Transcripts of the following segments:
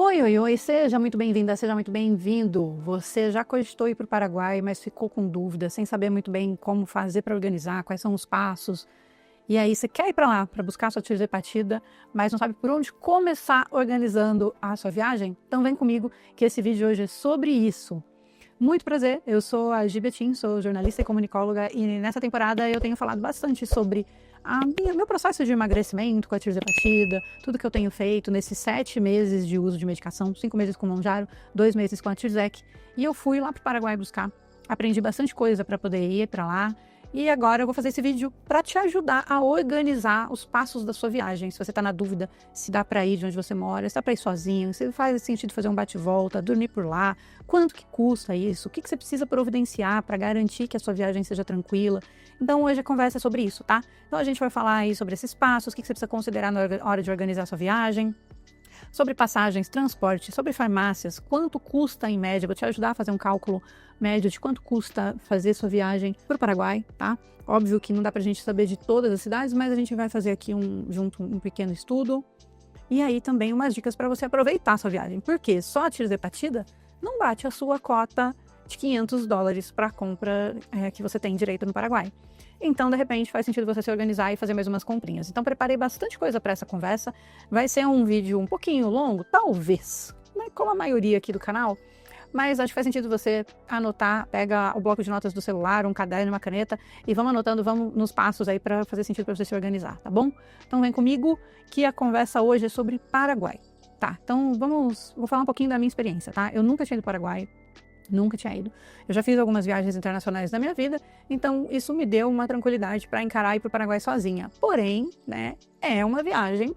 Oi, oi, oi, seja muito bem-vinda, seja muito bem-vindo. Você já cogitou ir para o Paraguai, mas ficou com dúvida, sem saber muito bem como fazer para organizar, quais são os passos. E aí você quer ir para lá para buscar sua tríade partida, mas não sabe por onde começar organizando a sua viagem? Então vem comigo que esse vídeo hoje é sobre isso. Muito prazer, eu sou a Gi Betim, sou jornalista e comunicóloga e nessa temporada eu tenho falado bastante sobre meu processo de emagrecimento com a tríade partida, tudo que eu tenho feito nesses 7 meses de uso de medicação, 5 meses com o Mounjaro, 2 meses com a Tirzec, e eu fui lá para o Paraguai buscar, aprendi bastante coisa para poder ir para lá. E agora eu vou fazer esse vídeo para te ajudar a organizar os passos da sua viagem. Se você está na dúvida se dá para ir de onde você mora, se dá para ir sozinho, se faz sentido fazer um bate-volta, dormir por lá, quanto que custa isso, o que você precisa providenciar para garantir que a sua viagem seja tranquila. Então hoje a conversa é sobre isso, tá? Então a gente vai falar aí sobre esses passos, o que você precisa considerar na hora de organizar a sua viagem, sobre passagens, transporte, sobre farmácias, quanto custa em média, vou te ajudar a fazer um cálculo médio de quanto custa fazer sua viagem para o Paraguai, tá? Óbvio que não dá pra gente saber de todas as cidades, mas a gente vai fazer aqui um pequeno estudo. E aí também umas dicas para você aproveitar a sua viagem, porque só a Tríade partida não bate a sua cota de $500 para a compra que você tem direito no Paraguai. Então, de repente, faz sentido você se organizar e fazer mais umas comprinhas. Então, preparei bastante coisa para essa conversa. Vai ser um vídeo um pouquinho longo, talvez, né, como a maioria aqui do canal, mas acho que faz sentido você anotar, pega o bloco de notas do celular, um caderno, uma caneta e vamos anotando, vamos nos passos aí para fazer sentido para você se organizar, tá bom? Então, vem comigo que a conversa hoje é sobre Paraguai. Tá, então vou falar um pouquinho da minha experiência, tá? Eu nunca tinha ido para o Paraguai. Nunca tinha ido. Eu já fiz algumas viagens internacionais na minha vida, então isso me deu uma tranquilidade para encarar e ir para o Paraguai sozinha. Porém, né, é uma viagem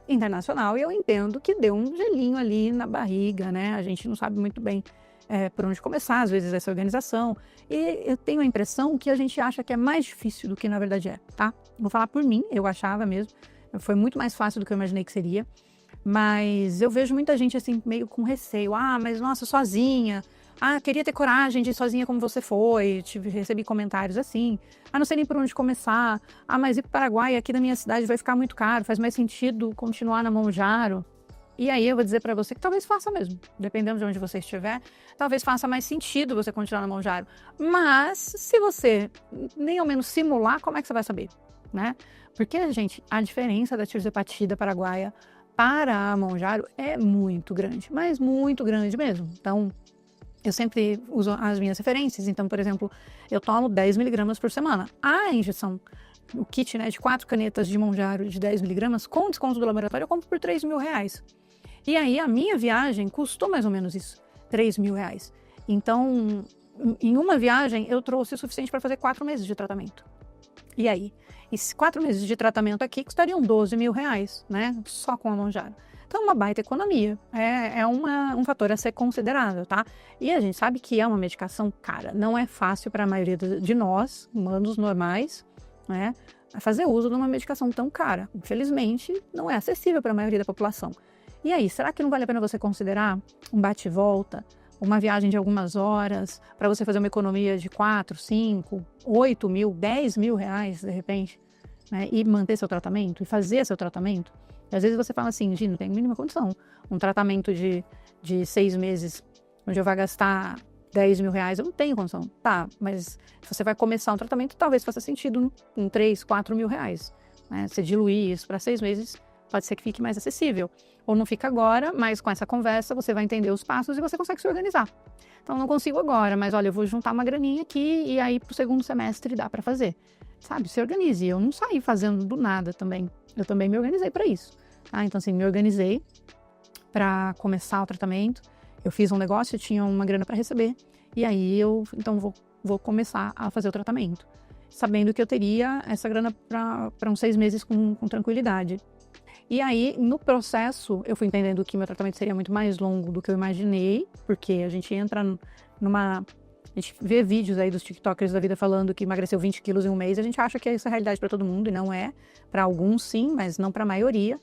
internacional e eu entendo que deu um gelinho ali na barriga, né? A gente não sabe muito bem por onde começar, às vezes, essa organização. E eu tenho a impressão que a gente acha que é mais difícil do que na verdade é, tá? Vou falar por mim, eu achava mesmo. Foi muito mais fácil do que eu imaginei que seria. Mas eu vejo muita gente assim, meio com receio. Ah, mas nossa, sozinha. Ah, queria ter coragem de ir sozinha como você foi. Recebi comentários assim. Ah, não sei nem por onde começar. Ah, mas ir para o Paraguai aqui da minha cidade vai ficar muito caro. Faz mais sentido continuar na Mounjaro. E aí eu vou dizer para você que talvez faça mesmo. Dependendo de onde você estiver, talvez faça mais sentido você continuar na Mounjaro. Mas se você nem ao menos simular, como é que você vai saber? Né? Porque, gente, a diferença da Tríade partida paraguaia para a Mounjaro é muito grande. Mas muito grande mesmo. Então, eu sempre uso as minhas referências, então, por exemplo, eu tomo 10 miligramas por semana. A injeção, o kit, né, de 4 canetas de Mounjaro de 10 miligramas, com desconto do laboratório, eu compro por R$3.000. E aí, a minha viagem custou mais ou menos isso, R$3.000. Então, em uma viagem, eu trouxe o suficiente para fazer 4 meses de tratamento. E aí, esses 4 meses de tratamento aqui custariam R$12.000, né, só com a Mounjaro. Então, é uma baita economia, é um fator a ser considerável, tá? E a gente sabe que é uma medicação cara, não é fácil para a maioria de nós, humanos normais, né, fazer uso de uma medicação tão cara. Infelizmente, não é acessível para a maioria da população. E aí, será que não vale a pena você considerar um bate-volta, uma viagem de algumas horas, para você fazer uma economia de 4, 5, 8 mil, 10 mil reais, de repente, né, e manter seu tratamento, e fazer seu tratamento? E às vezes você fala assim, Gi, não tem a mínima condição. Um tratamento de 6 meses, onde eu vou gastar R$10.000, eu não tenho condição. Tá, mas se você vai começar um tratamento, talvez faça sentido em 3, 4 mil reais. Né? Você diluir isso para 6 meses, pode ser que fique mais acessível. Ou não fica agora, mas com essa conversa você vai entender os passos e você consegue se organizar. Então, não consigo agora, mas olha, eu vou juntar uma graninha aqui e aí pro segundo semestre dá para fazer. Sabe, se organize. Eu não saí fazendo do nada também. Eu também me organizei para isso. Tá? Então, assim, me organizei para começar o tratamento. Eu fiz um negócio, eu tinha uma grana para receber. E aí, então, vou começar a fazer o tratamento. Sabendo que eu teria essa grana para uns 6 meses com tranquilidade. E aí, no processo, eu fui entendendo que meu tratamento seria muito mais longo do que eu imaginei. Porque a gente entra numa... A gente vê vídeos aí dos tiktokers da vida falando que emagreceu 20 quilos em um mês. A gente acha que essa é a realidade para todo mundo e não é. Para alguns sim, mas não para a maioria.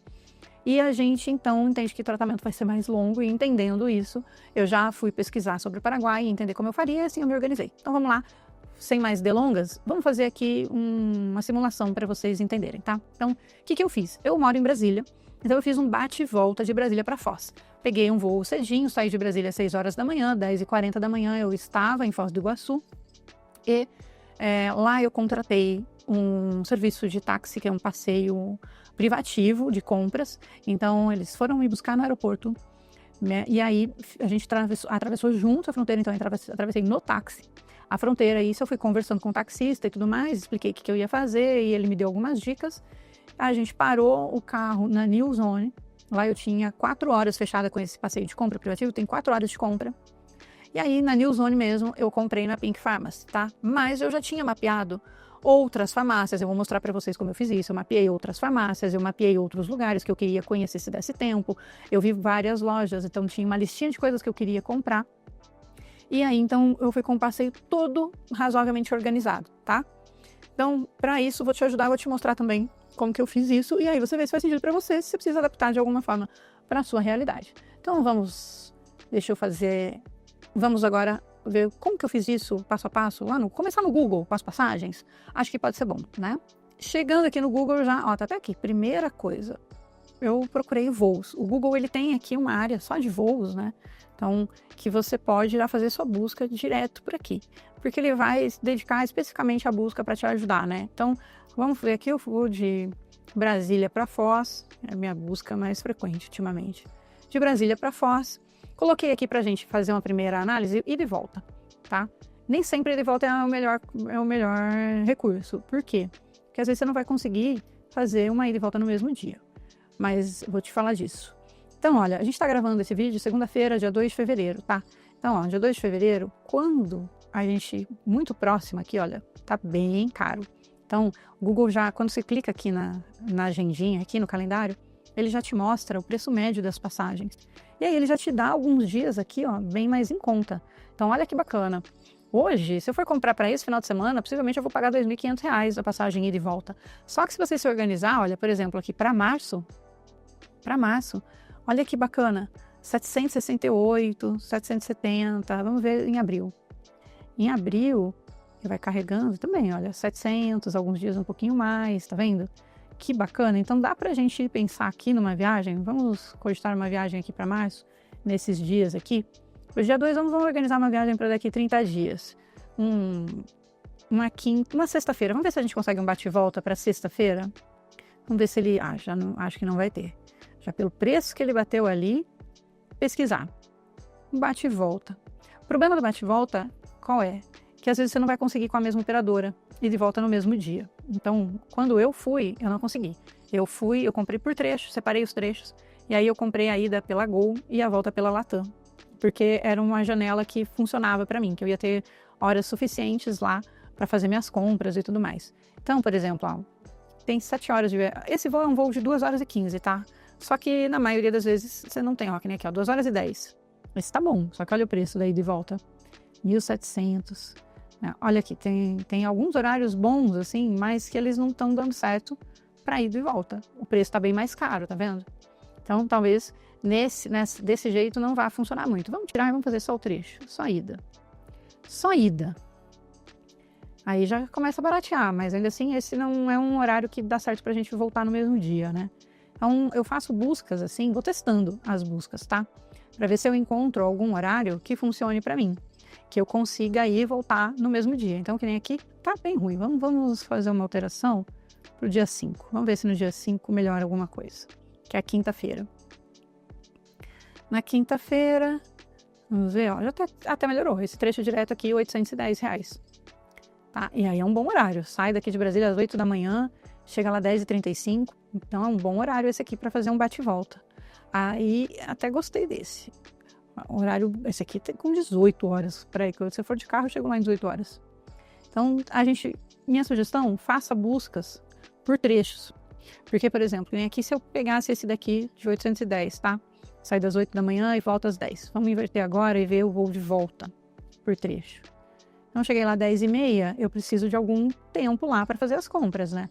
E a gente então entende que o tratamento vai ser mais longo e entendendo isso, eu já fui pesquisar sobre o Paraguai e entender como eu faria e assim eu me organizei. Então vamos lá, sem mais delongas, vamos fazer aqui uma simulação para vocês entenderem, tá? Então, o que eu fiz? Eu moro em Brasília, então eu fiz um bate e volta de Brasília para Foz. peguei um voo cedinho, saí de Brasília às 6 horas da manhã, 10h40 da manhã eu estava em Foz do Iguaçu. E lá eu contratei um serviço de táxi, que é um passeio privativo de compras. Então, eles foram me buscar no aeroporto, né? E aí, a gente atravessou junto a fronteira. Então, eu atravessei no táxi a fronteira. Isso eu fui conversando com o taxista e tudo mais, expliquei o que eu ia fazer e ele me deu algumas dicas. A gente parou o carro na New Zone. Lá eu tinha 4 horas fechada com esse passeio de compra privativo, tem 4 horas de compra. E aí, na New Zone mesmo, eu comprei na Pink Pharmacy, tá? Mas eu já tinha mapeado outras farmácias, eu vou mostrar para vocês como eu fiz isso. Eu mapeei outras farmácias, eu mapeei outros lugares que eu queria conhecer se desse tempo. Eu vi várias lojas, então tinha uma listinha de coisas que eu queria comprar. E aí, então, eu fui com um passeio todo razoavelmente organizado, tá? Então, para isso, vou te ajudar, vou te mostrar também como que eu fiz isso. E aí, você vê se faz sentido para você, se você precisa adaptar de alguma forma para a sua realidade. Então, vamos agora ver como que eu fiz isso, passo a passo, começar no Google, com as passagens. Acho que pode ser bom, né? Chegando aqui no Google já, tá até aqui. Primeira coisa, eu procurei voos. O Google, ele tem aqui uma área só de voos, né? Então, que você pode já fazer sua busca direto por aqui. Porque ele vai se dedicar especificamente à busca para te ajudar, né? Então, vamos ver aqui, eu vou de Brasília para Foz, é a minha busca mais frequente ultimamente. De Brasília para Foz. Coloquei aqui pra gente fazer uma primeira análise e de volta, tá? Nem sempre de volta é o melhor recurso. Por quê? Porque às vezes você não vai conseguir fazer uma ida e volta no mesmo dia. Mas vou te falar disso. Então, olha, a gente tá gravando esse vídeo segunda-feira, dia 2 de fevereiro, tá? Então, dia 2 de fevereiro, quando a gente, muito próximo aqui, olha, tá bem caro. Então, o Google já, quando você clica aqui na agendinha, aqui no calendário, ele já te mostra o preço médio das passagens. E aí ele já te dá alguns dias aqui, bem mais em conta. Então, olha que bacana. Hoje, se eu for comprar para esse final de semana, possivelmente eu vou pagar R$ 2.500 a passagem ida e volta. Só que se você se organizar, olha, por exemplo, aqui para março, olha que bacana, 768, 770, vamos ver em abril. Em abril, ele vai carregando também, olha, 700, alguns dias um pouquinho mais, tá vendo? Que bacana. Então dá pra gente pensar aqui numa viagem, vamos cogitar uma viagem aqui para março, nesses dias aqui. O dia 2 vamos organizar uma viagem para daqui 30 dias. Uma sexta-feira. Vamos ver se a gente consegue um bate-volta para sexta-feira. Vamos ver se ele... acho que não vai ter. Já pelo preço que ele bateu ali, pesquisar. Bate-volta. O problema do bate-volta, qual é? Que às vezes você não vai conseguir com a mesma operadora e de volta no mesmo dia. Então, quando eu fui, eu não consegui. Eu comprei por trechos, separei os trechos, e aí eu comprei a ida pela Gol e a volta pela Latam, porque era uma janela que funcionava para mim, que eu ia ter horas suficientes lá para fazer minhas compras e tudo mais. Então, por exemplo, tem 7 horas de... Esse voo é um voo de 2h15, tá? Só que na maioria das vezes você não tem, que nem aqui, 2h10. Esse tá bom, só que olha o preço daí de volta. 1.700. Olha aqui, tem alguns horários bons, assim, mas que eles não estão dando certo para ida e volta. O preço tá bem mais caro, tá vendo? Então, talvez desse jeito não vá funcionar muito. Vamos tirar e vamos fazer só o trecho, só ida. Só ida. Aí já começa a baratear, mas ainda assim esse não é um horário que dá certo pra gente voltar no mesmo dia, né? Então, eu faço buscas assim, vou testando as buscas, tá? Pra ver se eu encontro algum horário que funcione pra mim, que eu consiga ir e voltar no mesmo dia. Então, que nem aqui, tá bem ruim. Vamos fazer uma alteração pro dia 5. Vamos ver se no dia 5 melhora alguma coisa, que é a quinta-feira. Na quinta-feira, vamos ver, já até melhorou. Esse trecho direto aqui, R$ 810. Tá? E aí é um bom horário. Sai daqui de Brasília às 8 da manhã, chega lá às 10h35. Então, é um bom horário esse aqui para fazer um bate-volta. Aí, até gostei desse. O horário, esse aqui tem com 18 horas. Peraí, quando você for de carro, eu chego lá em 18 horas. Então, minha sugestão, faça buscas por trechos. Porque, por exemplo, aqui se eu pegasse esse daqui de 810, tá? Sai das 8 da manhã e volta às 10. Vamos inverter agora e ver o voo de volta por trecho. Então, cheguei lá às 10h30, eu preciso de algum tempo lá para fazer as compras, né?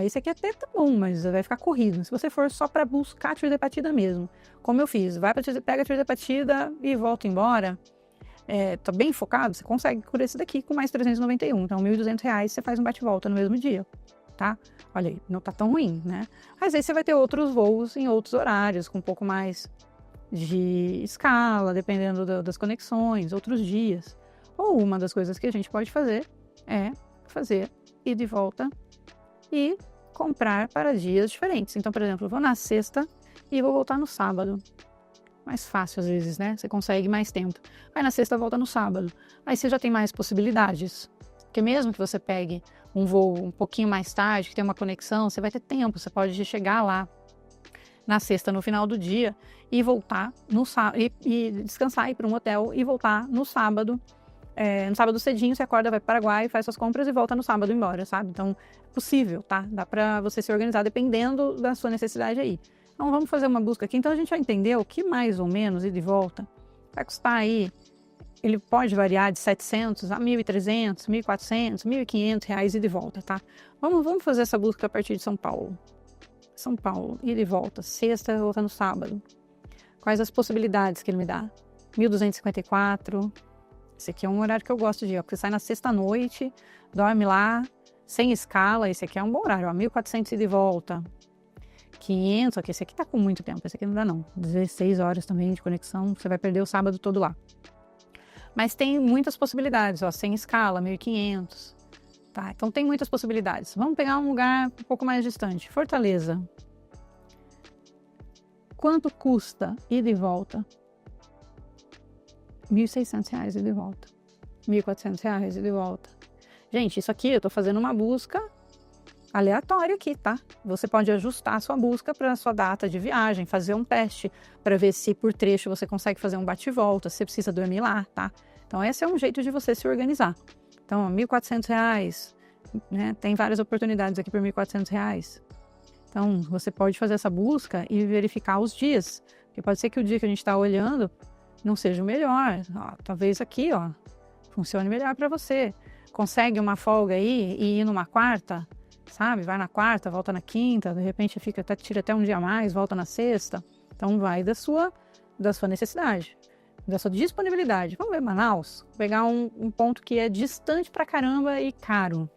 Esse aqui até tá bom, mas vai ficar corrido. Se você for só para buscar tiro de partida mesmo, como eu fiz, pega tiro de partida e volta embora, tá bem focado, você consegue por esse daqui com mais 391. Então, R$ 1.200 você faz um bate-volta no mesmo dia, tá? Olha aí, não tá tão ruim, né? Mas aí você vai ter outros voos em outros horários, com um pouco mais de escala, dependendo das conexões, outros dias. Ou uma das coisas que a gente pode fazer é fazer ida e volta e comprar para dias diferentes. Então, por exemplo, eu vou na sexta e vou voltar no sábado. Mais fácil às vezes, né? Você consegue mais tempo. Aí na sexta volta no sábado. Aí você já tem mais possibilidades. Porque mesmo que você pegue um voo um pouquinho mais tarde, que tem uma conexão, você vai ter tempo. Você pode chegar lá na sexta, no final do dia, e voltar no sábado, e descansar, ir para um hotel e voltar no sábado. No sábado cedinho, você acorda, vai para o Paraguai, faz suas compras e volta no sábado embora, sabe? Então, é possível, tá? Dá para você se organizar dependendo da sua necessidade aí. Então, vamos fazer uma busca aqui. Então, a gente já entendeu que mais ou menos, ida e volta, vai custar aí, ele pode variar de 700 a 1.300, 1.400, 1.500 reais ida e volta, tá? Vamos fazer essa busca a partir de São Paulo. São Paulo, ida e volta, sexta, volta no sábado. Quais as possibilidades que ele me dá? 1.254. Esse aqui é um horário que eu gosto de ir, porque você sai na sexta-noite, dorme lá, sem escala. Esse aqui é um bom horário, ó, 1.400 ida e volta. 500, só que esse aqui tá com muito tempo, esse aqui não dá não. 16 horas também de conexão, você vai perder o sábado todo lá. Mas tem muitas possibilidades, ó, sem escala, 1.500. Tá, então tem muitas possibilidades. Vamos pegar um lugar um pouco mais distante. Fortaleza. Quanto custa ida e volta? R$1.600 ida e volta. R$1.400 ida e volta. Gente, isso aqui eu tô fazendo uma busca aleatória aqui, tá? Você pode ajustar a sua busca para a sua data de viagem, fazer um teste para ver se por trecho você consegue fazer um bate e volta, se você precisa dormir lá, tá? Então esse é um jeito de você se organizar. Então, R$1.400, né? Tem várias oportunidades aqui por R$1.400. Então, você pode fazer essa busca e verificar os dias. Porque pode ser que o dia que a gente está olhando não seja o melhor. Ó, talvez aqui, ó, funcione melhor para você. Consegue uma folga aí e ir numa quarta, sabe? Vai na quarta, volta na quinta, de repente tira até um dia a mais, volta na sexta. Então, vai da sua necessidade, da sua disponibilidade. Vamos ver Manaus? Vou pegar um ponto que é distante pra caramba e caro.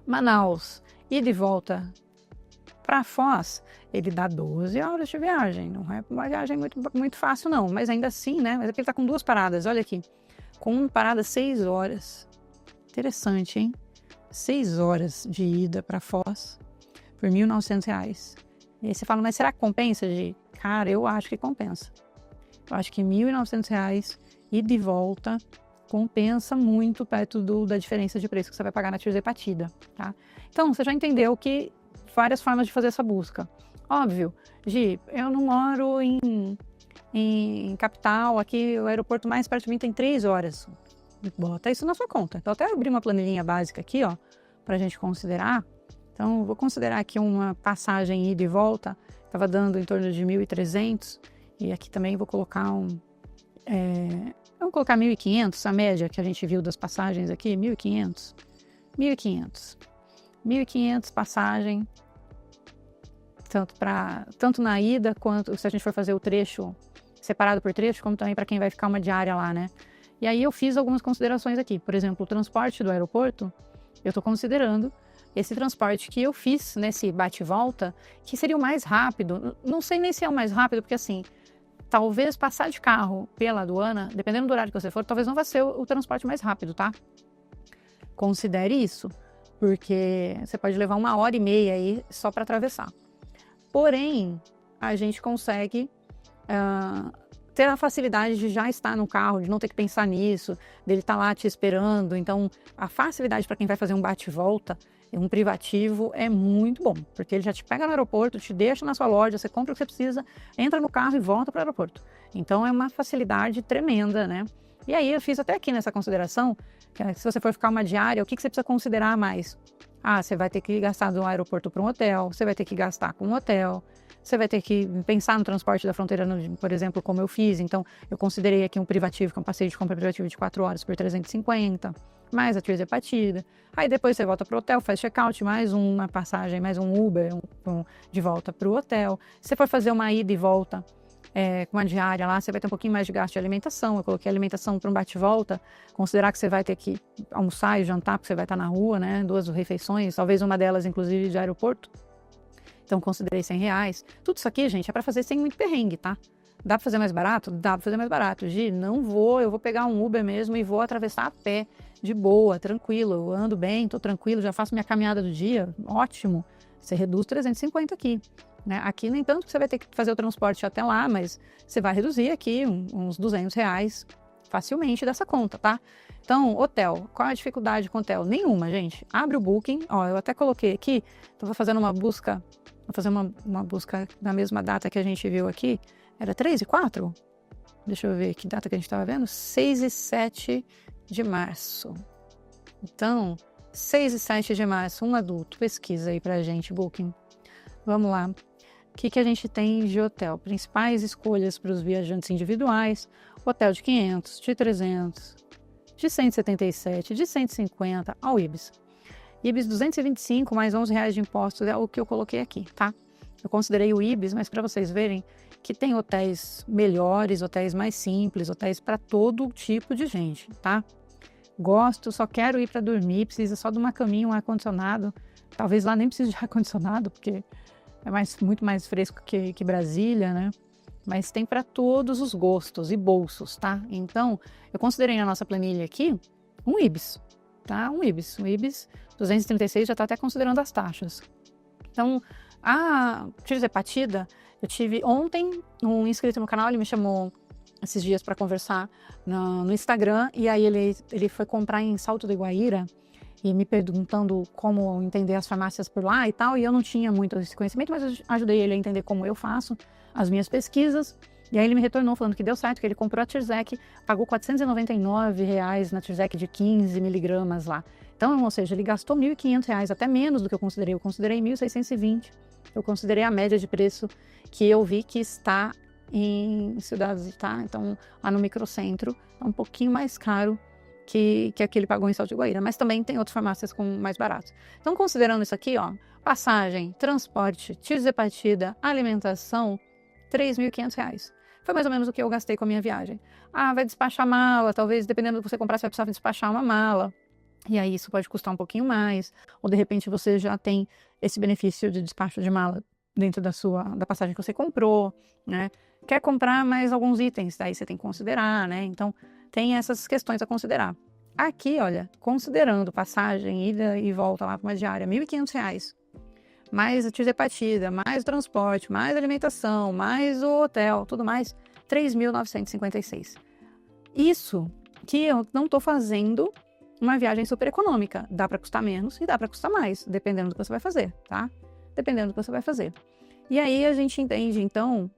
Manaus, ida e volta para Foz, ele dá 12 horas de viagem. Não é uma viagem muito fácil, não. Mas ainda assim, né? Mas é porque ele tá com 2 paradas, olha aqui. Com uma parada, 6 horas. Interessante, hein? 6 horas de ida para Foz por R$1.900. E aí você fala, mas será que compensa, Gi? Cara, eu acho que compensa. Eu acho que R$1.900 ida e volta compensa muito perto da diferença de preço que você vai pagar na TIRZ Partida, tá? Então, você já entendeu que várias formas de fazer essa busca. Óbvio, Gi, eu não moro em capital, aqui o aeroporto mais perto de mim tem 3 horas. Bota isso na sua conta. Então, até abri uma planilhinha básica aqui, ó, pra gente considerar. Então, vou considerar aqui uma passagem ida e volta, estava dando em torno de 1.300, e aqui também vou colocar vamos colocar 1.500, a média que a gente viu das passagens aqui, 1.500. 1.500 passagem, tanto na ida, quanto se a gente for fazer o trecho separado por trecho, como também para quem vai ficar uma diária lá, né? E aí eu fiz algumas considerações aqui. Por exemplo, o transporte do aeroporto, eu estou considerando esse transporte que eu fiz nesse bate-volta, que seria o mais rápido. Não sei nem se é o mais rápido, porque assim, talvez passar de carro pela aduana, dependendo do horário que você for, talvez não vá ser o transporte mais rápido, tá? Considere isso, porque você pode levar 1h30 aí só para atravessar. Porém, a gente consegue ter a facilidade de já estar no carro, de não ter que pensar nisso, dele estar lá te esperando. Então, a facilidade para quem vai fazer um bate-volta, um privativo, é muito bom, porque ele já te pega no aeroporto, te deixa na sua loja, você compra o que você precisa, entra no carro e volta para o aeroporto. Então, é uma facilidade tremenda, né? E aí, eu fiz até aqui nessa consideração, que se você for ficar uma diária, o que você precisa considerar mais? Ah, você vai ter que gastar do aeroporto para um hotel, você vai ter que gastar com um hotel, você vai ter que pensar no transporte da fronteira, por exemplo, como eu fiz. Então, eu considerei aqui um privativo, que é um passeio de compra privativo de 4 horas por 350, mais a TIRZ Partida. Aí depois você volta para o hotel, faz check-out, mais uma passagem, mais um Uber de volta para o hotel. Se você for fazer uma ida e volta com uma diária lá, você vai ter um pouquinho mais de gasto de alimentação. Eu coloquei alimentação para um bate-volta, considerar que você vai ter que almoçar e jantar, porque você vai estar na rua, né? 2 refeições, talvez uma delas, inclusive, de aeroporto. Então, considerei R$100. Tudo isso aqui, gente, é para fazer sem muito perrengue, tá? Dá para fazer mais barato? Dá para fazer mais barato. Gi, não vou, eu vou pegar um Uber mesmo e vou atravessar a pé, de boa, tranquilo. Eu ando bem, tô tranquilo, já faço minha caminhada do dia, ótimo. Você reduz 350 aqui. Né? Aqui nem tanto que você vai ter que fazer o transporte até lá, mas você vai reduzir aqui uns R$ 200 facilmente dessa conta, tá? Então, hotel, qual é a dificuldade com hotel? Nenhuma, gente. Abre o Booking, ó, eu até coloquei aqui, tô fazendo uma busca, vou fazer uma busca na mesma data que a gente viu aqui, era 3 e 4? Deixa eu ver que data que a gente estava vendo, 6 e 7 de março. Então, 6 e 7 de março, um adulto, pesquisa aí pra gente, Booking. Vamos lá. O que a gente tem de hotel? Principais escolhas para os viajantes individuais, hotel de 500, de 300, de 177, de 150, ao Ibis. Ibis 225 mais R$ 11 de impostos é o que eu coloquei aqui, tá? Eu considerei o Ibis, mas para vocês verem que tem hotéis melhores, hotéis mais simples, hotéis para todo tipo de gente, tá? Gosto, só quero ir para dormir, precisa só de uma caminha, um ar-condicionado. Talvez lá nem precise de ar-condicionado, porque é muito mais fresco que Brasília, né? Mas tem para todos os gostos e bolsos, tá? Então, eu considerei na nossa planilha aqui um Ibis, tá? Um Ibis 236 já está até considerando as taxas. Então, a Tirze-Partida, eu tive ontem um inscrito no canal, ele me chamou esses dias para conversar no Instagram, e aí ele foi comprar em Salto do Iguaíra, e me perguntando como entender as farmácias por lá e tal, e eu não tinha muito esse conhecimento, mas eu ajudei ele a entender como eu faço as minhas pesquisas, e aí ele me retornou falando que deu certo, que ele comprou a Tirzec, pagou R$ 499 na Tirzec de 15 miligramas lá. Então, ou seja, ele gastou R$ 1.500, até menos do que eu considerei 1.620, eu considerei a média de preço que eu vi que está em cidades, tá? Então, lá no microcentro, é um pouquinho mais caro que aquele pagou em Salto de Guaíra, mas também tem outras farmácias com mais barato. Então, considerando isso aqui, ó, passagem, transporte, Tirze-Partida, alimentação, R$ 3.500. Foi mais ou menos o que eu gastei com a minha viagem. Ah, vai despachar mala, talvez, dependendo do que você comprar, você vai precisar despachar uma mala. E aí isso pode custar um pouquinho mais, ou de repente você já tem esse benefício de despacho de mala dentro da passagem que você comprou, né? Quer comprar mais alguns itens, daí você tem que considerar, né? Então, tem essas questões a considerar. Aqui, olha, considerando passagem, ida e volta lá para uma diária, R$ 1.500, mais a Tirze-Partida, mais o transporte, mais a alimentação, mais o hotel, tudo mais, R$ 3.956. Isso que eu não estou fazendo uma viagem super econômica. Dá para custar menos e dá para custar mais, dependendo do que você vai fazer, tá? Dependendo do que você vai fazer. E aí a gente entende, então,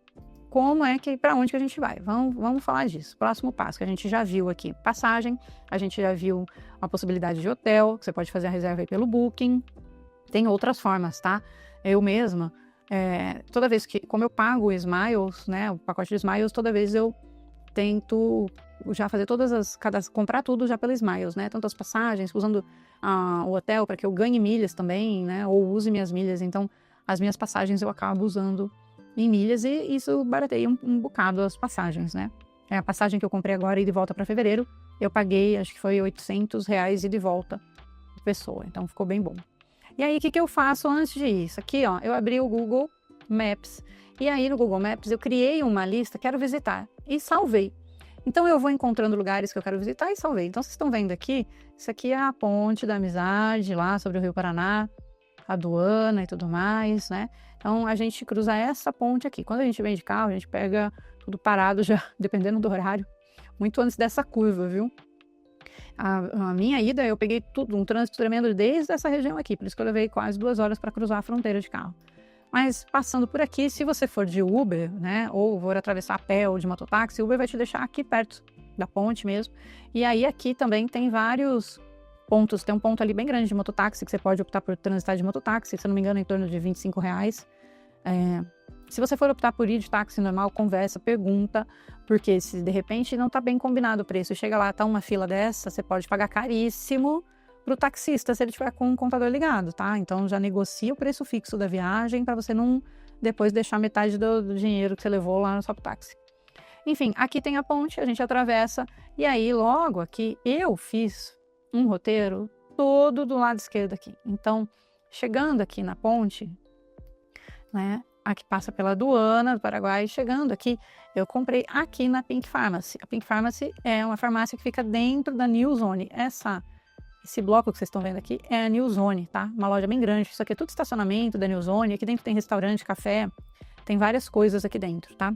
para onde que a gente vai? Vamos falar disso. Próximo passo, que a gente já viu aqui, passagem, a gente já viu a possibilidade de hotel, que você pode fazer a reserva aí pelo Booking. Tem outras formas, tá? Eu mesma, toda vez que, como eu pago o Smiles, né, o pacote de Smiles, toda vez eu tento já fazer comprar tudo já pela Smiles, né? Tanto as passagens, usando o hotel para que eu ganhe milhas também, né? Ou use minhas milhas. Então, as minhas passagens eu acabo usando em milhas, e isso barateia um bocado as passagens, né? A passagem que eu comprei agora, ida de volta para fevereiro, eu paguei, acho que foi R$ 800 ida de volta por pessoa, então ficou bem bom. E aí, o que eu faço antes de ir? Isso aqui, ó, eu abri o Google Maps, e aí no Google Maps eu criei uma lista, quero visitar, e salvei. Então eu vou encontrando lugares que eu quero visitar e salvei. Então vocês estão vendo aqui, isso aqui é a Ponte da Amizade, lá sobre o Rio Paraná, aduana e tudo mais, né? Então, a gente cruza essa ponte aqui. Quando a gente vem de carro, a gente pega tudo parado já, dependendo do horário, muito antes dessa curva, viu? A minha ida, eu peguei tudo, um trânsito tremendo desde essa região aqui, por isso que eu levei quase 2 horas para cruzar a fronteira de carro. Mas, passando por aqui, se você for de Uber, né, ou for atravessar a pé ou de mototáxi, o Uber vai te deixar aqui perto da ponte mesmo. E aí, aqui também tem vários pontos, tem um ponto ali bem grande de mototáxi, que você pode optar por transitar de mototáxi, se eu não me engano, em torno de R$ 25. Se você for optar por ir de táxi normal, conversa, pergunta, porque se de repente não está bem combinado o preço, chega lá, tá uma fila dessa, você pode pagar caríssimo para o taxista se ele tiver com o contador ligado, tá? Então já negocia o preço fixo da viagem para você não depois deixar metade do dinheiro que você levou lá no seu táxi. Enfim, aqui tem a ponte, a gente atravessa, e aí logo aqui eu fiz um roteiro todo do lado esquerdo aqui. Então, chegando aqui na ponte, né, a que passa pela aduana do Paraguai, chegando aqui, eu comprei aqui na Pink Pharmacy. A Pink Pharmacy é uma farmácia que fica dentro da New Zone. Esse bloco que vocês estão vendo aqui é a New Zone, tá? Uma loja bem grande. Isso aqui é tudo estacionamento da New Zone. Aqui dentro tem restaurante, café, tem várias coisas aqui dentro, tá?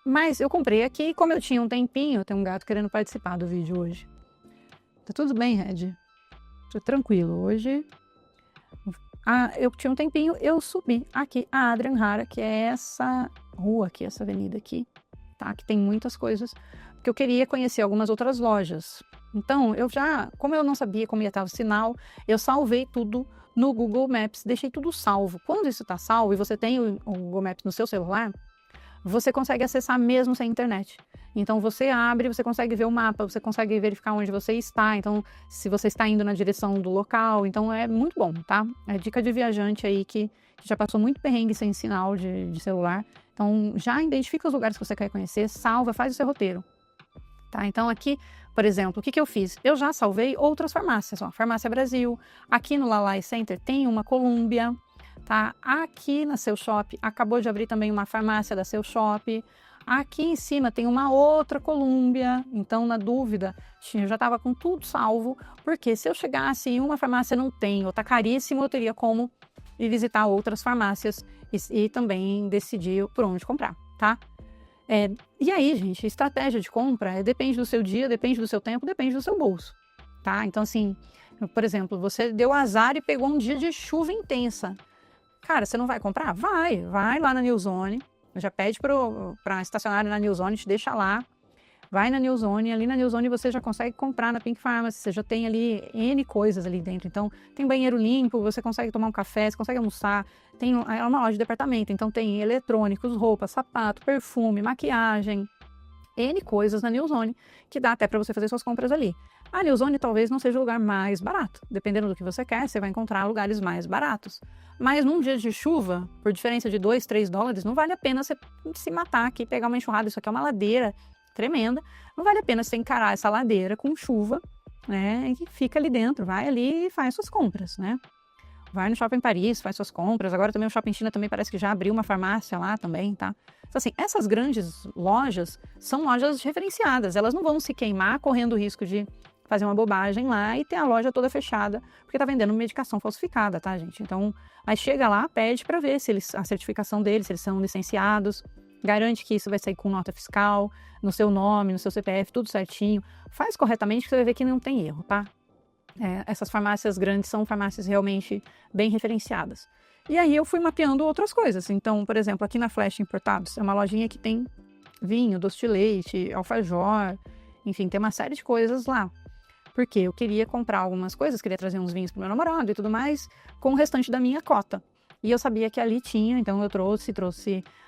Mas eu comprei aqui, como eu tinha um tempinho, tem um gato querendo participar do vídeo hoje. Tá tudo bem, Red? Tô tranquilo. Hoje, eu tinha um tempinho, eu subi aqui a Adrian Hara, que é essa rua aqui, essa avenida aqui, tá? Que tem muitas coisas, porque eu queria conhecer algumas outras lojas. Então, como eu não sabia como ia estar o sinal, eu salvei tudo no Google Maps, deixei tudo salvo. Quando isso está salvo e você tem o Google Maps no seu celular, você consegue acessar mesmo sem internet. Então, você abre, você consegue ver o mapa, você consegue verificar onde você está. Então, se você está indo na direção do local, então é muito bom, tá? É dica de viajante aí que já passou muito perrengue sem sinal de celular. Então, já identifica os lugares que você quer conhecer, salva, faz o seu roteiro. Tá? Então, aqui, por exemplo, o que eu fiz? Eu já salvei outras farmácias, ó, Farmácia Brasil. Aqui no Lalai Center tem uma Colômbia, tá? Aqui na Seu Shop, acabou de abrir também uma farmácia da Seu Shop. Aqui em cima tem uma outra Colômbia, então na dúvida, eu já estava com tudo salvo, porque se eu chegasse e uma farmácia não tem ou tá caríssimo, eu teria como ir visitar outras farmácias e também decidir por onde comprar, tá? E aí, gente, estratégia de compra depende do seu dia, depende do seu tempo, depende do seu bolso, tá? Então, assim, por exemplo, você deu azar e pegou um dia de chuva intensa. Cara, você não vai comprar? Vai lá na New Zone, já pede para estacionar na New Zone, te deixa lá, vai na New Zone, ali na New Zone você já consegue comprar na Pink Pharmacy, você já tem ali N coisas ali dentro, então tem banheiro limpo, você consegue tomar um café, você consegue almoçar, é uma loja de departamento, então tem eletrônicos, roupa, sapato, perfume, maquiagem, N coisas na New Zone, que dá até para você fazer suas compras ali. A New Zone talvez não seja o lugar mais barato, dependendo do que você quer, você vai encontrar lugares mais baratos. Mas num dia de chuva, por diferença de 2, 3 dólares, não vale a pena você se matar aqui, pegar uma enxurrada, isso aqui é uma ladeira tremenda, não vale a pena você encarar essa ladeira com chuva, né, e fica ali dentro, vai ali e faz suas compras, né. Vai no Shopping Paris, faz suas compras, agora também o Shopping China também parece que já abriu uma farmácia lá também, tá. Então assim, essas grandes lojas são lojas referenciadas, elas não vão se queimar correndo o risco de fazer uma bobagem lá e ter a loja toda fechada, porque tá vendendo medicação falsificada, tá, gente? Então, aí chega lá, pede para ver se a certificação deles, se eles são licenciados, garante que isso vai sair com nota fiscal, no seu nome, no seu CPF, tudo certinho. Faz corretamente que você vai ver que não tem erro, tá? Essas farmácias grandes são farmácias realmente bem referenciadas. E aí eu fui mapeando outras coisas. Então, por exemplo, aqui na Flash Importados, é uma lojinha que tem vinho, doce de leite, alfajor, enfim, tem uma série de coisas lá. Porque eu queria comprar algumas coisas, queria trazer uns vinhos pro meu namorado e tudo mais, com o restante da minha cota. E eu sabia que ali tinha, então eu trouxe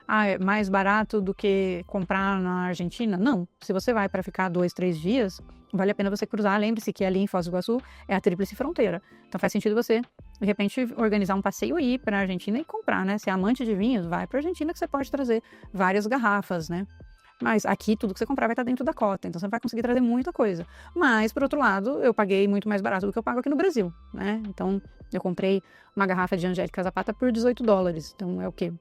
é mais barato do que comprar na Argentina? Não. Se você vai para ficar 2, 3 dias, vale a pena você cruzar. Lembre-se que ali em Foz do Iguaçu é a tríplice fronteira. Então faz sentido você, de repente, organizar um passeio e ir para a Argentina e comprar, né? Se é amante de vinhos, vai para a Argentina que você pode trazer várias garrafas, né? Mas aqui tudo que você comprar vai estar dentro da cota, então você não vai conseguir trazer muita coisa. Mas, por outro lado, eu paguei muito mais barato do que eu pago aqui no Brasil, né? Então, eu comprei uma garrafa de Angélica Zapata por 18 dólares. Então, é o quê?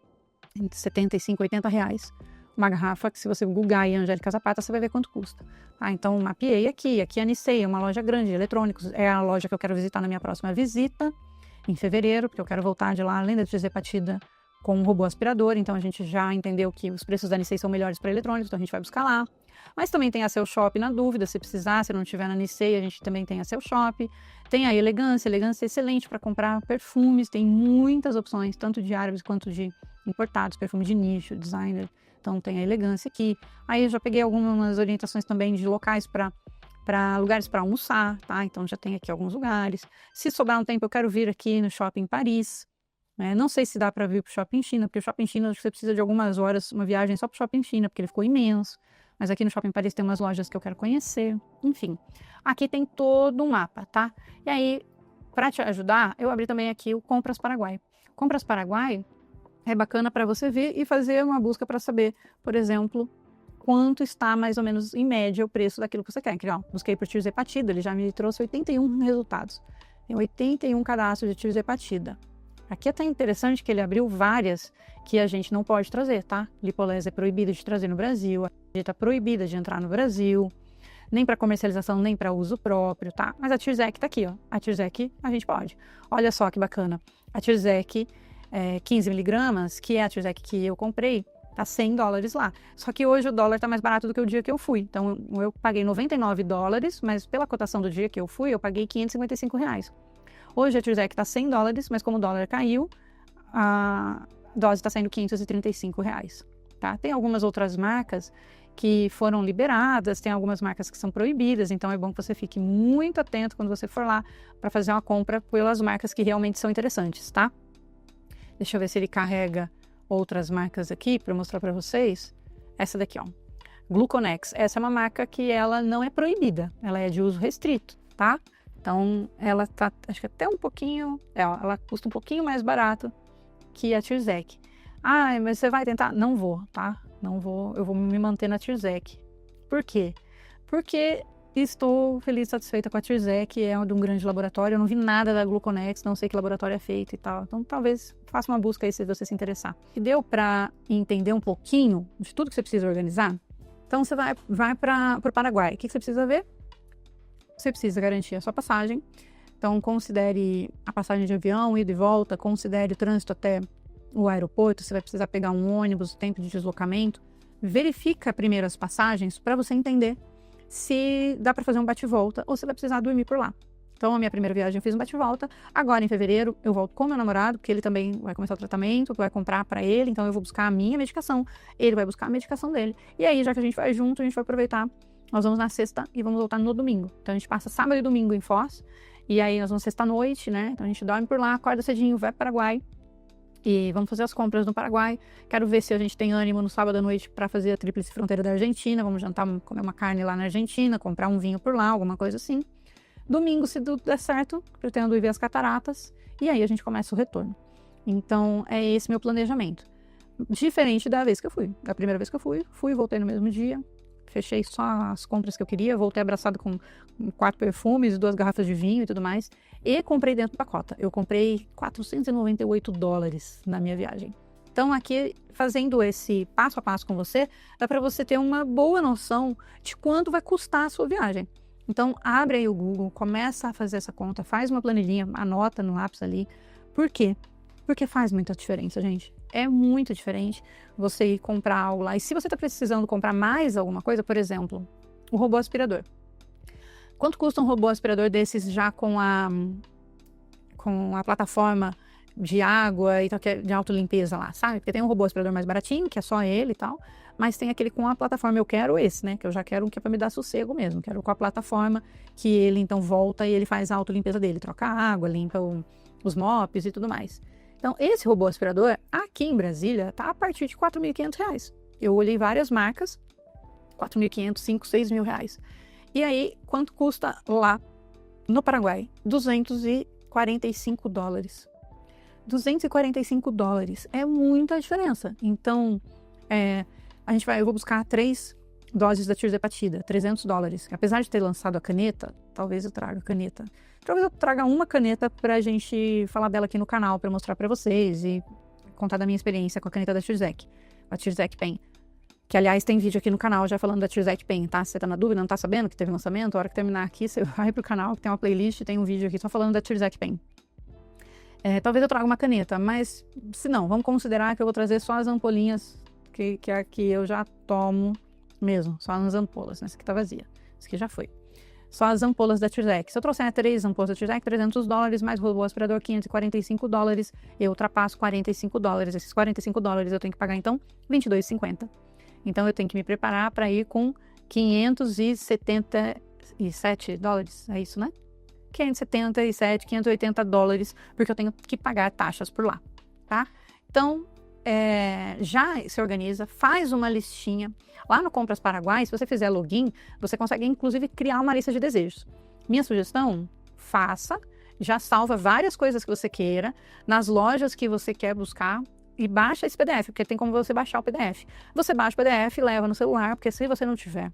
Entre 75 e 80 reais. Uma garrafa que, se você googar aí Angélica Zapata, você vai ver quanto custa. Então, mapeei aqui. Aqui a Nicei, é uma loja grande de eletrônicos. É a loja que eu quero visitar na minha próxima visita, em fevereiro, porque eu quero voltar de lá, além de dizer partida com um robô aspirador, então a gente já entendeu que os preços da Nicei são melhores para eletrônicos, então a gente vai buscar lá. Mas também tem a Seu Shop na dúvida, se precisar, se não tiver na Nicei, a gente também tem a Seu Shop. Tem a Elegância é excelente para comprar perfumes, tem muitas opções, tanto de árabes quanto de importados, perfume de nicho, designer, então tem a Elegância aqui. Aí eu já peguei algumas orientações também de locais para lugares para almoçar, tá? Então já tem aqui alguns lugares. Se sobrar um tempo, eu quero vir aqui no Shopping Paris. Não sei se dá para vir para o Shopping China, porque o Shopping China você precisa de algumas horas, uma viagem só para o Shopping China, porque ele ficou imenso. Mas aqui no Shopping Paris tem umas lojas que eu quero conhecer. Enfim, aqui tem todo um mapa, tá? E aí, para te ajudar, eu abri também aqui o Compras Paraguai. Compras Paraguai é bacana para você ver e fazer uma busca para saber, por exemplo, quanto está mais ou menos em média o preço daquilo que você quer. Então, busquei por Tears Hepatida, ele já me trouxe 81 resultados. Tem 81 cadastros de Tears Hepatida. Aqui é até interessante que ele abriu várias que a gente não pode trazer, tá? Lipolese é proibida de trazer no Brasil, a dieta é proibida de entrar no Brasil, nem para comercialização, nem para uso próprio, tá? Mas a Tirzec tá aqui, ó. A Tirzec a gente pode. Olha só que bacana. A Tirzec 15 miligramas, que é a Tirzec que eu comprei, tá $100 lá. Só que hoje o dólar tá mais barato do que o dia que eu fui. Então eu paguei $99, mas pela cotação do dia que eu fui, eu paguei R$555. Hoje a Tirzec tá $100, mas como o dólar caiu, a dose está saindo R$535, tá? Tem algumas outras marcas que foram liberadas, tem algumas marcas que são proibidas, então é bom que você fique muito atento quando você for lá para fazer uma compra pelas marcas que realmente são interessantes, tá? Deixa eu ver se ele carrega outras marcas aqui para mostrar para vocês. Essa daqui, ó. Gluconex. Essa é uma marca que ela não é proibida, ela é de uso restrito, tá? Então, ela tá, acho que até um pouquinho, ó, ela custa um pouquinho mais barato que a Tirzec. Ah, mas você vai tentar? Não vou, tá? Não vou, eu vou me manter na Tirzec. Por quê? Porque estou feliz e satisfeita com a Tirzec, é de um grande laboratório, eu não vi nada da Gluconex, não sei que laboratório é feito e tal. Então, talvez faça uma busca aí se você se interessar. E deu para entender um pouquinho de tudo que você precisa organizar? Então, você vai para o Paraguai. O que você precisa ver? Você precisa garantir a sua passagem. Então, considere a passagem de avião, ida e volta, considere o trânsito até o aeroporto, você vai precisar pegar um ônibus, o tempo de deslocamento. Verifica primeiro as passagens para você entender se dá para fazer um bate-volta ou se vai precisar dormir por lá. Então, a minha primeira viagem eu fiz um bate-volta. Agora, em fevereiro, eu volto com meu namorado, porque ele também vai começar o tratamento, vai comprar para ele. Então, eu vou buscar a minha medicação, ele vai buscar a medicação dele. E aí, já que a gente vai junto, a gente vai aproveitar. Nós vamos na sexta e vamos voltar no domingo. Então, a gente passa sábado e domingo em Foz. E aí, nós vamos sexta-noite, né? Então, a gente dorme por lá, acorda cedinho, vai para o Paraguai. E vamos fazer as compras no Paraguai. Quero ver se a gente tem ânimo no sábado à noite para fazer a tríplice fronteira da Argentina. Vamos jantar, comer uma carne lá na Argentina, comprar um vinho por lá, alguma coisa assim. Domingo, se tudo der certo, pretendo ir ver as cataratas. E aí a gente começa o retorno. Então, é esse meu planejamento. Diferente da vez que eu fui. Da primeira vez que eu fui e voltei no mesmo dia. Fechei só as compras que eu queria. Voltei abraçado com 4 perfumes, 2 garrafas de vinho e tudo mais. E comprei dentro do pacote. Eu comprei $498 na minha viagem. Então, aqui, fazendo esse passo a passo com você, dá para você ter uma boa noção de quanto vai custar a sua viagem. Então, abre aí o Google, começa a fazer essa conta, faz uma planilhinha, anota no lápis ali. Por quê? Porque faz muita diferença, gente. É muito diferente você ir comprar algo lá. E se você está precisando comprar mais alguma coisa, por exemplo, o robô aspirador. Quanto custa um robô aspirador desses já com a plataforma de água e tal, que é de autolimpeza lá, sabe? Porque tem um robô aspirador mais baratinho, que é só ele e tal, mas tem aquele com a plataforma. Eu quero esse, né? Que eu já quero um que é para me dar sossego mesmo. Quero com a plataforma que ele então volta e ele faz a autolimpeza dele, troca a água, limpa os mops e tudo mais. Então, esse robô aspirador, aqui em Brasília, tá a partir de R$4.500. Eu olhei várias marcas, R$4.500, R$5.000, R$6.000. E aí, quanto custa lá no Paraguai? $245. $245 é muita diferença. Então, eu vou buscar 3 doses da tirzepatida, $300. Apesar de ter lançado a caneta, talvez eu traga a caneta. Talvez eu traga uma caneta pra gente falar dela aqui no canal, pra mostrar pra vocês e contar da minha experiência com a caneta da Tirzec, a Tirzec Pen. Que, aliás, tem vídeo aqui no canal já falando da Tirzec Pen, tá? Se você tá na dúvida, não tá sabendo que teve lançamento, a hora que terminar aqui, você vai pro canal, que tem uma playlist, tem um vídeo aqui só falando da Tirzec Pen. Talvez eu traga uma caneta, mas se não, vamos considerar que eu vou trazer só as ampolinhas que aqui eu já tomo mesmo, só as ampolas, né? Essa aqui tá vazia, essa aqui já foi. Só as ampolas da Tirzec. Se eu trouxer 3 ampolas da Tirzec, $300, mais robô aspirador, $545, eu ultrapasso $45. Esses $45 eu tenho que pagar, então, $22,50. Então, eu tenho que me preparar para ir com $577, é isso, né? $577, $580, porque eu tenho que pagar taxas por lá, tá? Então, já se organiza, faz uma listinha. Lá no Compras Paraguai, se você fizer login, você consegue, inclusive, criar uma lista de desejos. Minha sugestão, faça, já salva várias coisas que você queira, nas lojas que você quer buscar, e baixa esse PDF, porque tem como você baixar o PDF. Você baixa o PDF, leva no celular, porque se você não tiver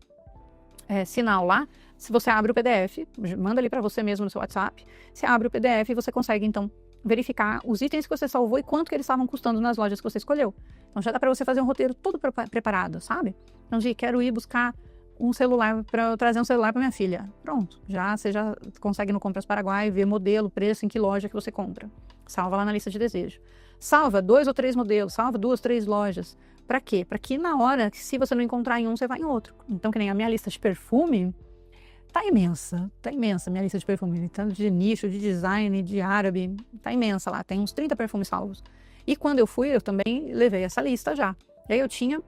sinal lá, se você abre o PDF, manda ali para você mesmo no seu WhatsApp, você abre o PDF e você consegue, então, verificar os itens que você salvou e quanto que eles estavam custando nas lojas que você escolheu. Então já dá para você fazer um roteiro todo preparado, sabe? Então, quero ir buscar um celular para trazer um celular para minha filha. Pronto, você já consegue no Compras Paraguai ver modelo, preço, em que loja que você compra. Salva lá na lista de desejo. Salva 2 ou 3 modelos, salva 2, 3 lojas. Para quê? Para que na hora, se você não encontrar em um, você vai em outro. Então, que nem a minha lista de perfume, tá imensa minha lista de perfume. Tanto de nicho, de design, de árabe, tá imensa lá. Tem uns 30 perfumes salvos. E quando eu fui, eu também levei essa lista já. E aí eu tinha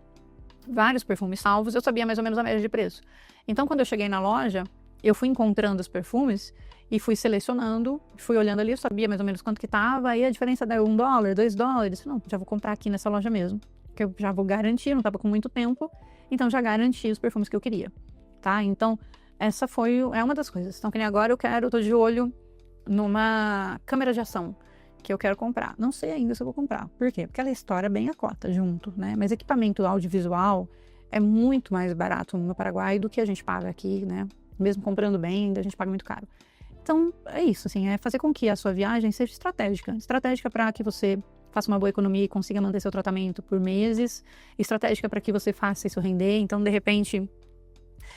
vários perfumes salvos, eu sabia mais ou menos a média de preço. Então, quando eu cheguei na loja, eu fui encontrando os perfumes e fui selecionando, fui olhando ali, eu sabia mais ou menos quanto que tava, aí a diferença deu $1, $2. Não, já vou comprar aqui nessa loja mesmo, que eu já vou garantir, não tava com muito tempo, então já garanti os perfumes que eu queria, tá? Então, essa é uma das coisas. Então, que nem agora eu tô de olho numa câmera de ação, que eu quero comprar. Não sei ainda se eu vou comprar. Por quê? Porque ela estoura bem a cota junto, né? Mas equipamento audiovisual é muito mais barato no Paraguai do que a gente paga aqui, né? Mesmo comprando bem, ainda a gente paga muito caro. Então, é isso, assim, é fazer com que a sua viagem seja estratégica. Estratégica para que você faça uma boa economia e consiga manter seu tratamento por meses. Estratégica para que você faça isso render. Então, de repente,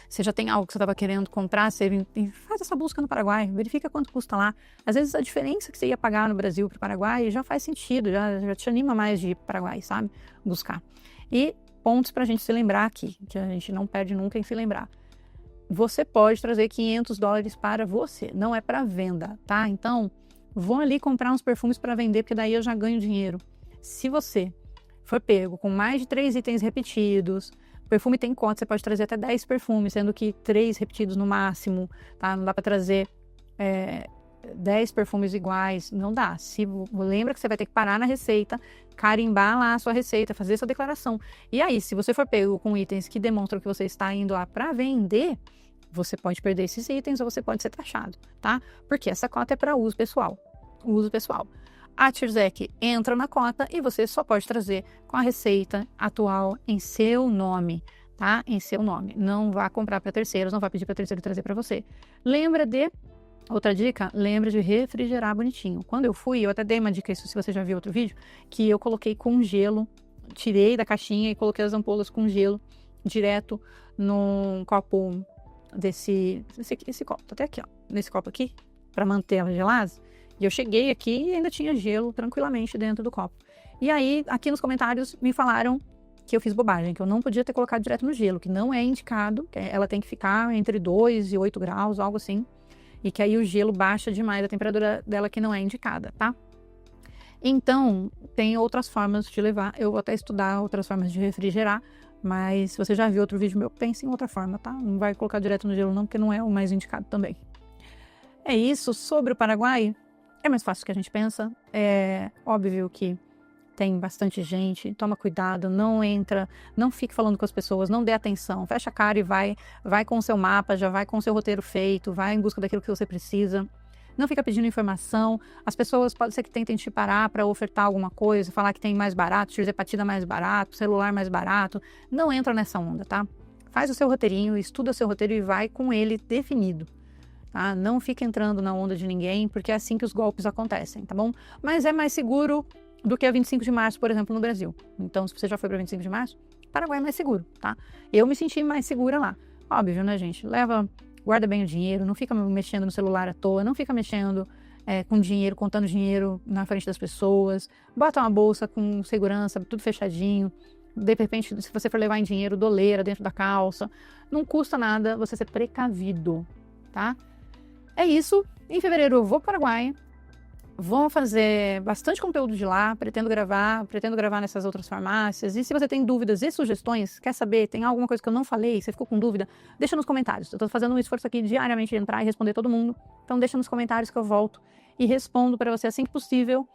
você já tem algo que você estava querendo comprar, você faz essa busca no Paraguai, verifica quanto custa lá. Às vezes a diferença que você ia pagar no Brasil para o Paraguai já faz sentido, já te anima mais de ir para o Paraguai, sabe? Buscar. E pontos para a gente se lembrar aqui, que a gente não perde nunca em se lembrar. Você pode trazer $500 para você, não é para venda, tá? Então, vou ali comprar uns perfumes para vender, porque daí eu já ganho dinheiro. Se você for pego com mais de 3 itens repetidos, perfume tem cota, você pode trazer até 10 perfumes, sendo que 3 repetidos no máximo, tá? Não dá para trazer 10 perfumes iguais, não dá. Lembra que você vai ter que parar na receita, carimbar lá a sua receita, fazer sua declaração. E aí, se você for pego com itens que demonstram que você está indo lá para vender, você pode perder esses itens ou você pode ser taxado, tá? Porque essa cota é para uso pessoal. A Tirzec entra na cota e você só pode trazer com a receita atual em seu nome, tá? Em seu nome. Não vá comprar para terceiros, não vá pedir para terceiro trazer para você. Outra dica, lembra de refrigerar bonitinho. Quando eu fui, eu até dei uma dica, isso se você já viu outro vídeo, que eu coloquei com gelo, tirei da caixinha e coloquei as ampolas com gelo direto num copo esse copo, tá até aqui, ó, nesse copo aqui, para manter elas geladas. E eu cheguei aqui e ainda tinha gelo tranquilamente dentro do copo. E aí, aqui nos comentários, me falaram que eu fiz bobagem, que eu não podia ter colocado direto no gelo, que não é indicado, que ela tem que ficar entre 2 e 8 graus, algo assim. E que aí o gelo baixa demais a temperatura dela, que não é indicada, tá? Então, tem outras formas de levar. Eu vou até estudar outras formas de refrigerar, mas se você já viu outro vídeo meu, pense em outra forma, tá? Não vai colocar direto no gelo não, porque não é o mais indicado também. É isso. Sobre o Paraguai, é mais fácil do que a gente pensa. É óbvio que tem bastante gente, toma cuidado, não fique falando com as pessoas, não dê atenção, fecha a cara e vai com o seu mapa, já vai com o seu roteiro feito, vai em busca daquilo que você precisa. Não fica pedindo informação. As pessoas pode ser que tentem te parar para ofertar alguma coisa, falar que tem mais barato, tirzepatida mais barato, celular mais barato. Não entra nessa onda, tá? Faz o seu roteirinho, estuda o seu roteiro e vai com ele definido. Tá? Não fica entrando na onda de ninguém, porque é assim que os golpes acontecem, tá bom? Mas é mais seguro do que a 25 de março, por exemplo, no Brasil. Então, se você já foi para 25 de março, Paraguai é mais seguro, tá? Eu me senti mais segura lá. Óbvio, né, gente? Guarda bem o dinheiro, não fica mexendo no celular à toa, não fica mexendo com dinheiro, contando dinheiro na frente das pessoas. Bota uma bolsa com segurança, tudo fechadinho. De repente, se você for levar em dinheiro, doleira dentro da calça. Não custa nada você ser precavido, tá? É isso. Em fevereiro eu vou para o Paraguai. Vou fazer bastante conteúdo de lá, pretendo gravar nessas outras farmácias. E se você tem dúvidas e sugestões, quer saber, tem alguma coisa que eu não falei, você ficou com dúvida, deixa nos comentários. Eu tô fazendo um esforço aqui diariamente de entrar e responder todo mundo. Então deixa nos comentários que eu volto e respondo para você assim que possível.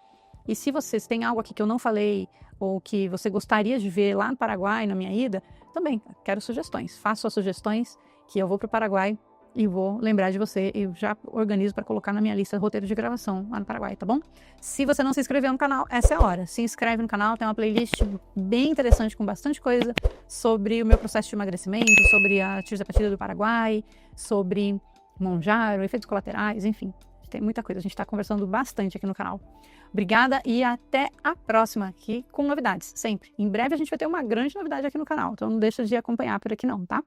E se vocês têm algo aqui que eu não falei ou que você gostaria de ver lá no Paraguai, na minha ida, também quero sugestões. Faça suas sugestões que eu vou para o Paraguai e vou lembrar de você e já organizo para colocar na minha lista de roteiro de gravação lá no Paraguai, tá bom? Se você não se inscreveu no canal, essa é a hora. Se inscreve no canal, tem uma playlist bem interessante com bastante coisa sobre o meu processo de emagrecimento, sobre a tirzepatida do Paraguai, sobre Monjaro, efeitos colaterais, enfim. tem muita coisa. A gente está conversando bastante aqui no canal. Obrigada e até a próxima aqui com novidades, sempre. Em breve a gente vai ter uma grande novidade aqui no canal, então não deixa de acompanhar por aqui não, tá?